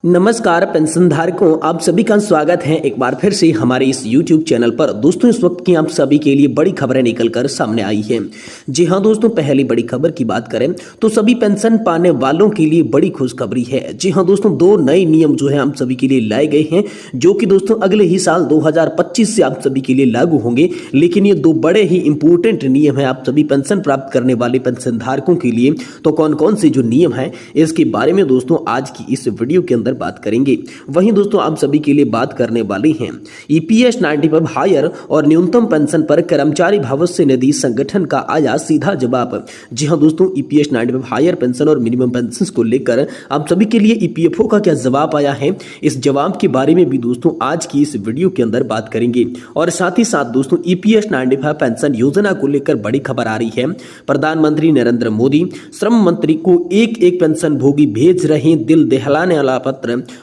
नमस्कार पेंशन धारकों, आप सभी का स्वागत है एक बार फिर से हमारे इस YouTube चैनल पर। दोस्तों, इस वक्त की आप सभी के लिए बड़ी खबरें निकलकर सामने आई हैं। जी हां दोस्तों, पहली बड़ी खबर की बात करें तो सभी पेंशन पाने वालों के लिए बड़ी खुशखबरी है। जी हां दोस्तों, दो नए नियम जो है आप सभी के लिए लाए गए हैं, जो कि दोस्तों अगले ही साल 2025 से आप सभी के लिए लागू होंगे। लेकिन ये दो बड़े ही इंपॉर्टेंट नियम है आप सभी पेंशन प्राप्त करने वाले पेंशन धारकों के लिए। तो कौन कौन से जो नियम है इसके बारे में दोस्तों आज की इस वीडियो के अंदर बात करेंगे। वहीं दोस्तों आप सभी के लिए बात करने वाले हैं ईपीएस 95 हायर और न्यूनतम पेंशन पर कर्मचारी भविष्य निधि संगठन का आया सीधा जवाब। जी हां दोस्तों, ईपीएस 95 हायर पेंशन और मिनिमम पेंशन को लेकर आप सभी के लिए ईपीएफओ का क्या जवाब आया है, इस जवाब के बारे में भी दोस्तों आज की इस वीडियो के अंदर बात करेंगे। और साथ ही साथ दोस्तों ईपीएस 95 पेंशन योजना को लेकर बड़ी खबर आ रही है। प्रधानमंत्री नरेंद्र मोदी श्रम मंत्री को एक पेंशन भोगी भेज रहे दिल दहलाने वाला पत्र,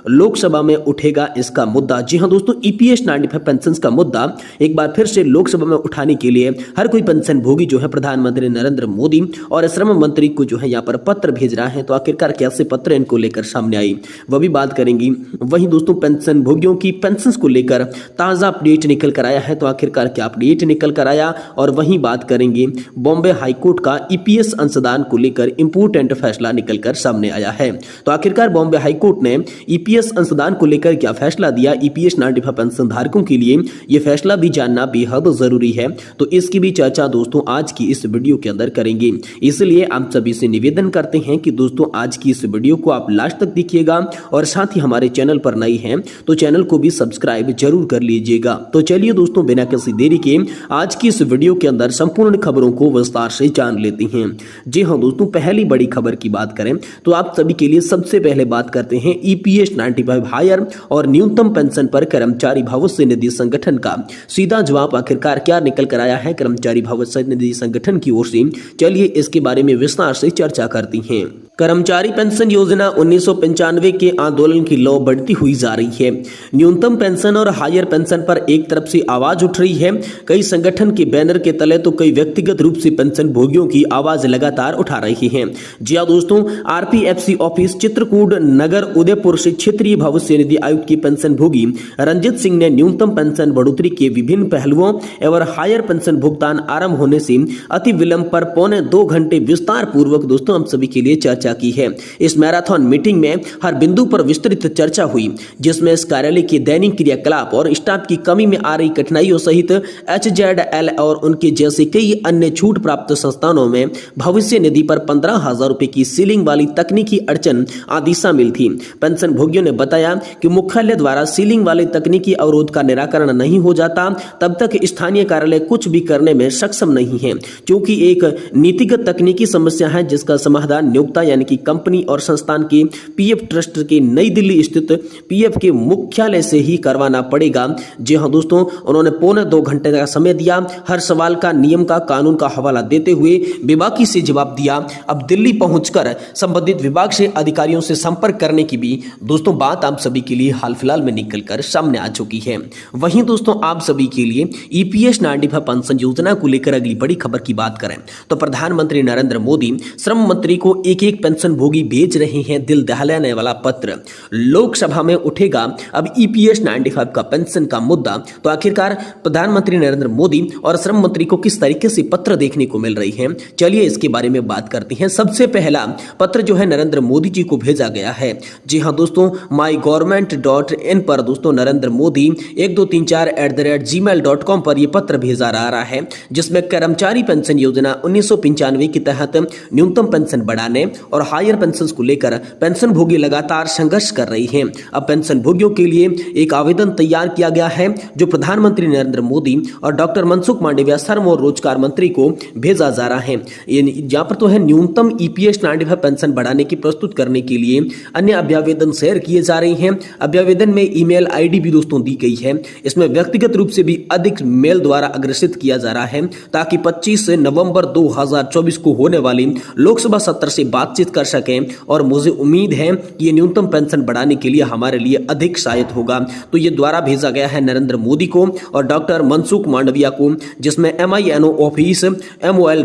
लोकसभा में उठेगा इसका मुद्दा। जी हां दोस्तों, ईपीएस 95 पेंशन का मुद्दा एक बार फिर से लोकसभा में उठाने के लिए हर कोई पेंशन भोगी जो है प्रधानमंत्री नरेंद्र मोदी और श्रम मंत्री को जो है यहाँ पर पत्र भेज रहा है। तो आखिरकार कैसे पत्र इनको लेकर सामने आई, वह भी बात करेंगी। वहीं दोस्तों पेंशन भोगियों की पेंशन को लेकर ताजा अपडेट निकल कर आया है। तो आखिरकार क्या अपडेट निकल कर आया, और वहीं बात करेंगे बॉम्बे हाईकोर्ट का ईपीएस अंशदान को लेकर इंपोर्टेंट फैसला निकलकर सामने आया है। तो आखिरकार बॉम्बे हाईकोर्ट ने ईपीएस अंशदान को लेकर क्या फैसला दिया, ईपीएस 95 पेंशन धारकों के लिए यह फैसला भी जानना बेहद जरूरी है। तो इसकी भी चर्चा दोस्तों आज की इस वीडियो के अंदर करेंगे। इसलिए आप सभी से निवेदन करते हैं कि दोस्तों आज की इस वीडियो को आप लास्ट तक देखिएगा, और साथ ही हमारे चैनल पर नए हैं तो चैनल को भी सब्सक्राइब जरूर कर लीजिएगा। तो चलिए दोस्तों बिना किसी देरी के आज की इस वीडियो के अंदर संपूर्ण खबरों को विस्तार से जान लेते हैं। जी हाँ दोस्तों, पहली बड़ी खबर की बात करें तो आप सभी के लिए सबसे पहले बात करते हैं ईपीएस 95 हायर और न्यूनतम पेंशन पर कर्मचारी भविष्य निधि संगठन का सीधा जवाब आखिरकार क्या निकल कर आया है कर्मचारी भविष्य निधि संगठन की ओर से। चलिए इसके बारे में विस्तार से चर्चा करती हैं। कर्मचारी पेंशन योजना 1995 के आंदोलन की लौ बढ़ती हुई जा रही है। न्यूनतम पेंशन और हायर पेंशन पर एक तरफ से आवाज उठ रही है, कई संगठन के बैनर के तले तो कई व्यक्तिगत रूप से पेंशन भोगियों की आवाज लगातार उठा रही हैं। जी हां दोस्तों, आरपीएफसी ऑफिस चित्रकूट नगर उदयपुर से क्षेत्रीय भविष्य निधि आयुक्त की पेंशन भोगी रंजित सिंह ने न्यूनतम पेंशन बढ़ोतरी के विभिन्न पहलुओं एवं हायर पेंशन भुगतान आरंभ होने से अति विलंब पर 1.25 घंटे विस्तार पूर्वक दोस्तों हम सभी के लिए चर्चा की है। इस मैराथन मीटिंग में हर बिंदु पर विस्तृत चर्चा हुई, जिसमें इस कार्यालय के दैनिक क्रियाकलाप और स्टाफ की कमी में आ रही कठिनाइयों सहित एचजेडएल और उनके जैसे कई अन्य छूट प्राप्त संस्थानों में भविष्य निधि पर 15,000 रुपए की सीलिंग वाली तकनीकी अड़चन आदि शामिल थी। पेंशन भोगियों ने बताया कि मुख्यालय द्वारा सीलिंग वाले तकनीकी अवरोध का निराकरण नहीं हो जाता तब तक स्थानीय कार्यालय कुछ भी करने में सक्षम नहीं है, क्योंकि एक नीतिगत तकनीकी समस्या है जिसका समाधान नियोक्ता यानी कि कंपनी और संस्थान के पीएफ ट्रस्ट के नई दिल्ली स्थित पीएफ के मुख्यालय से ही करवाना पड़ेगा। जी हां दोस्तों, उन्होंने 1.25 घंटे का समय दिया, हर सवाल का नियम का कानून का हवाला देते हुए बेबाकी से जवाब दिया। अब दिल्ली पहुंचकर संबंधित विभाग से अधिकारियों से संपर्क करने की भी दोस्तों बात आप सभी के लिए हाल फिलहाल में निकलकर सामने आ चुकी है। वहीं दोस्तों आप सभी के लिए ईपीएस 95 पेंशन योजना को लेकर अगली बड़ी खबर की बात करें तो प्रधानमंत्री नरेंद्र मोदी श्रम मंत्री को एक पेंशन भोगी भेज रहे हैं दिल दहलाने वाला पत्र, लोकसभा में उठेगा अब ईपीएस 95 का पेंशन का मुद्दा। तो आखिरकार प्रधानमंत्री नरेंद्र मोदी और श्रम मंत्री को किस तरीके से पत्र देखने को मिल रही है, चलिए इसके बारे में बात करते हैं। सबसे पहला पत्र जो है नरेंद्र मोदी जी को भेजा गया है। जी हां दोस्तों, mygovernment.in पर दोस्तों नरेंद्र मोदी 1234@gmail.com पर यह पत्र भेजा रहा है, जिसमें कर्मचारी पेंशन योजना 1995 के तहत न्यूनतम पेंशन बढ़ाने और हायर पेंशन को लेकर पेंशन भोगी लगातार संघर्ष कर रही हैं। अब पेंशन भोगियों के लिए एक आवेदन तैयार किया गया है, जो प्रधानमंत्री नरेंद्र मोदी और डॉक्टर मनसुख मांडविया श्रम और रोजगार मंत्री को भेजा जा रहा है। यहाँ पर तो है न्यूनतम ईपीएस 95 पेंशन बढ़ाने की प्रस्तुत करने के लिए अन्य अभ्यावेदन शेयर किए जा रहे हैं। अभ्यावेदन में ईमेल आईडी भी दोस्तों दी गई है। इसमें व्यक्तिगत रूप से भी अधिक मेल द्वारा अग्रेसित किया जा रहा है, ताकि 25 नवंबर 2024 को होने वाली लोकसभा सत्र से बातचीत कर सकें। और मुझे उम्मीद है कि ये न्यूनतम पेंशन बढ़ाने के लिए हमारे लिए अधिक सहायक होगा। तो ये द्वारा भेजा गया है नरेंद्र मोदी को और डॉक्टर मनसुख मांडविया को, जिसमें MINO ऑफिस MOL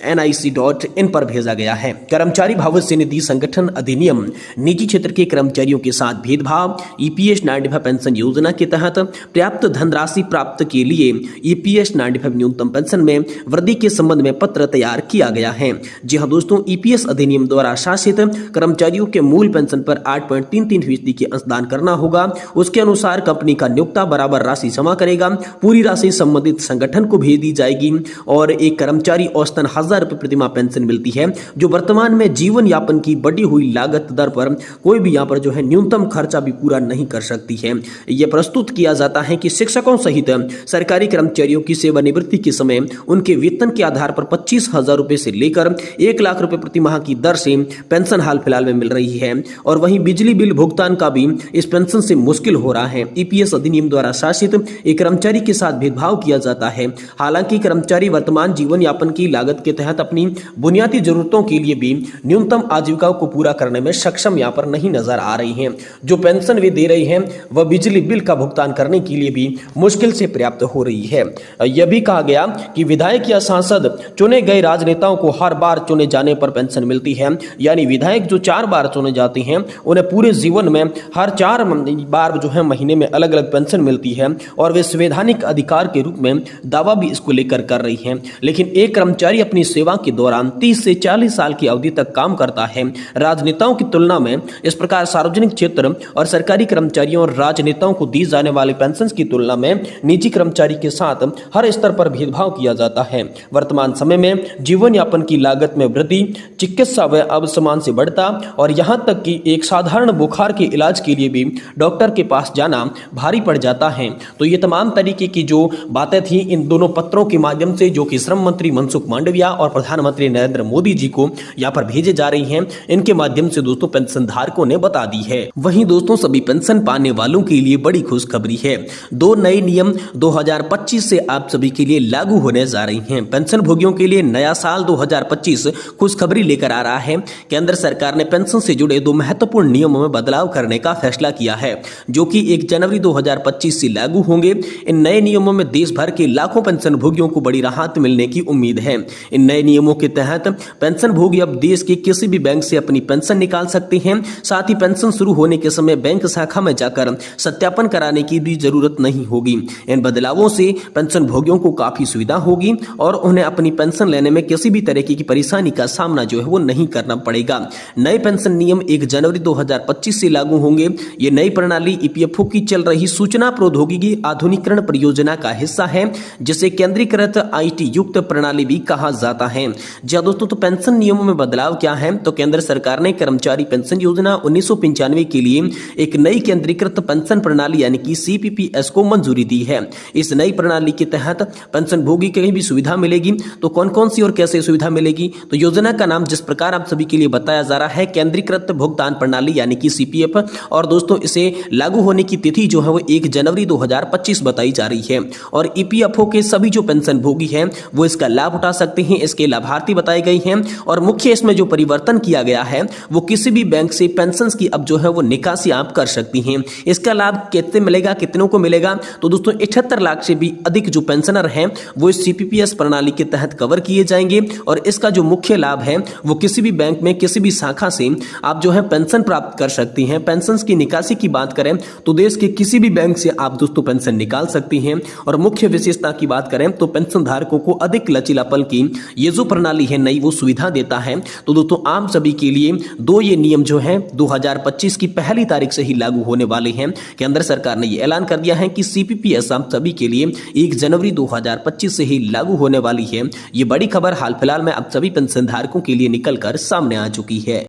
NIC.in पर भेजा गया है। कर्मचारी भविष्य निधि संगठन अधिनियम निजी क्षेत्र के कर्मचारियों के साथ भेदभाव, EPS 95 पेंशन योजना के तहत पर्याप्त धनराशि प्राप्त के लिए EPS 95 न्यूनतम पेंशन में वृद्धि के संबंध में पत्र तैयार किया गया है। जी हाँ दोस्तों, EPS अधिनियम द्वारा शासित कर्मचारियों के मूल पेंशन पर 8.33% के अंशदान करना होगा। उसके अनुसार कंपनी का नियोक्ता बराबर राशि जमा करेगा। पूरी राशि संबंधित संगठन को भेज दी जाएगी और एक कर्मचारी औसतन 1000 रुपये प्रतिमाह पेंशन मिलती है, जो वर्तमान में जीवन यापन की बढ़ी हुई लागत दर पर कोई भी यहाँ पर जो है न्यूनतम खर्चा भी पूरा नहीं कर सकती है। यह प्रस्तुत किया जाता है कि शिक्षकों सहित सरकारी कर्मचारियों की सेवानिवृत्ति के समय उनके वेतन के आधार पर 25,000 रुपये से लेकर 1 लाख रुपए प्रति माह की दर से पेंशन हाल फिलहाल में मिल रही है और वहीं बिजली बिल भुगतान का भी इस पेंशन से मुश्किल हो रहा है। EPS अधिनियम द्वारा शासित एक कर्मचारी के साथ भेदभाव किया जाता है। हालांकि कर्मचारी वर्तमान जीवन यापन की लागत के तहत अपनी बुनियादी जरूरतों के लिए भी न्यूनतम आजीविका को पूरा करने में सक्षम यहाँ पर नहीं नजर आ रही हैं। जो पेंशन वे दे रही हैं वह बिजली बिल का भुगतान करने के लिए भी मुश्किल से पर्याप्त हो रही है। यह भी कहा गया कि विधायक या सांसद चुने गए राजनेताओं को हर बार चुने जाने पर पेंशन मिलती है, यानी विधायक जो 4 बार चुने जाते हैं उन्हें पूरे जीवन में हर 4 बार जो है महीने में अलग अलग पेंशन मिलती है और वे संवैधानिक अधिकार के रूप में दावा भी इसको लेकर कर रही हैं। लेकिन एक कर्मचारी अपनी सेवा के दौरान 30 से 40 साल की अवधि तक काम करता है। राजनेताओं की तुलना में इस प्रकार सार्वजनिक क्षेत्र और सरकारी कर्मचारियों और राजनेताओं को दी जाने वाली पेंशन की तुलना में निजी कर्मचारी के साथ हर स्तर पर भेदभाव किया जाता है। वर्तमान समय में जीवन यापन की लागत में वृद्धि, चिकित्सा व्यय अब समान से बढ़ता और यहां तक कि एक साधारण बुखार के इलाज के लिए भी डॉक्टर के पास जाना भारी पड़ जाता है। तो ये तमाम तरीके की जो बातें थी इन दोनों पत्रों के माध्यम से जो कि श्रम मंत्री मनसुख मांडविया और प्रधानमंत्री नरेंद्र मोदी जी को यहाँ पर भेजे जा रही हैं, इनके माध्यम से दोस्तों पेंशन धारकों ने बता दी है। वहीं दोस्तों सभी पेंशन पाने वालों के लिए बड़ी खुशखबरी है। 2 नए नियम 2025 से आप सभी के लिए लागू होने जा रही हैं। पेंशन भोगियों के लिए नया साल 2025 खुशखबरी लेकर आ रहा है। केंद्र सरकार ने पेंशन से जुड़े 2 महत्वपूर्ण नियमों में बदलाव करने का फैसला किया है, जो कि 1 जनवरी 2025 से लागू होंगे। इन नए नियमों में देश भर के लाखों पेंशन भोगियों को बड़ी राहत मिलने की उम्मीद है। इन नए नियमों के तहत पेंशन भोगी अब देश के किसी भी बैंक से अपनी पेंशन निकाल सकते हैं। साथ ही पेंशन शुरू होने के समय बैंक शाखा में जाकर सत्यापन कराने की भी जरूरत नहीं होगी। इन बदलावों से पेंशन भोगियों को काफी सुविधा होगी और उन्हें अपनी पेंशन लेने में किसी भी तरह की परेशानी का सामना जो है वो नहीं करना पड़ेगा। नए पेंशन नियम 1 जनवरी 2025 से लागू होंगे। ये नई प्रणाली EPFO की चल रही सूचना प्रौद्योगिकी आधुनिकीकरण परियोजना का हिस्सा है, जिसे केंद्रीकृत IT युक्त प्रणाली भी कहा जाता है। जी दोस्तों, तो पेंशन नियमों में बदलाव क्या है? तो केंद्र सरकार ने कर्मचारी पेंशन योजना 1995 के लिए एक नई केंद्रीकृत पेंशन प्रणाली यानी कि CPPS को मंजूरी दी है। इस नई प्रणाली के तहत पेंशन भोगी कहीं भी सुविधा मिलेगी। तो कौन कौन सी और कैसे सुविधा मिलेगी? तो योजना का नाम जिस प्रकार आप सभी के लिए बताया जा रहा है केंद्रीकृत भुगतान प्रणाली यानी कि CPF, और दोस्तों इसे लागू होने की तिथि जो है वो 1 जनवरी 2025 बताई जा रही है और EPFO के सभी जो पेंशन भोगी हैं वो इसका लाभ उठा सकते हैं। इसके लाभार्थी बताए गए हैं और मुख्य इसमें जो परिवर्तन किया गया है वो किसी भी बैंक से पेंशन की अब जो है वो निकासी आप कर सकती हैं। इसका लाभ कितने मिलेगा, कितनों को मिलेगा? तो दोस्तों 78 लाख से भी अधिक जो पेंशनर हैं वो इस CPPS प्रणाली के तहत कवर किए जाएंगे और इसका जो मुख्य लाभ है वो किसी भी बैंक में किसी भी शाखा से आप जो है पेंशन प्राप्त कर सकती हैं। पेंशन की निकासी की बात करें तो देश के किसी भी बैंक से आप दोस्तों पेंशन निकाल सकती हैं और मुख्य विशेषता की बात करें तो पेंशन धारकों को अधिक लचीलापन की ये जो प्रणाली है नई वो सुविधा देता है। तो दोस्तों आप सभी के लिए 2 ये नियम जो है 2025 की पहली तारीख से ही लागू होने वाले हैं। केंद्र सरकार ने ये ऐलान कर दिया है कि CPPS आप सभी के लिए 1 जनवरी 2025 से ही लागू होने वाली है। ये बड़ी खबर हाल फिलहाल में आप सभी पेंशन धारकों के लिए निकल कर सामने आ चुकी है।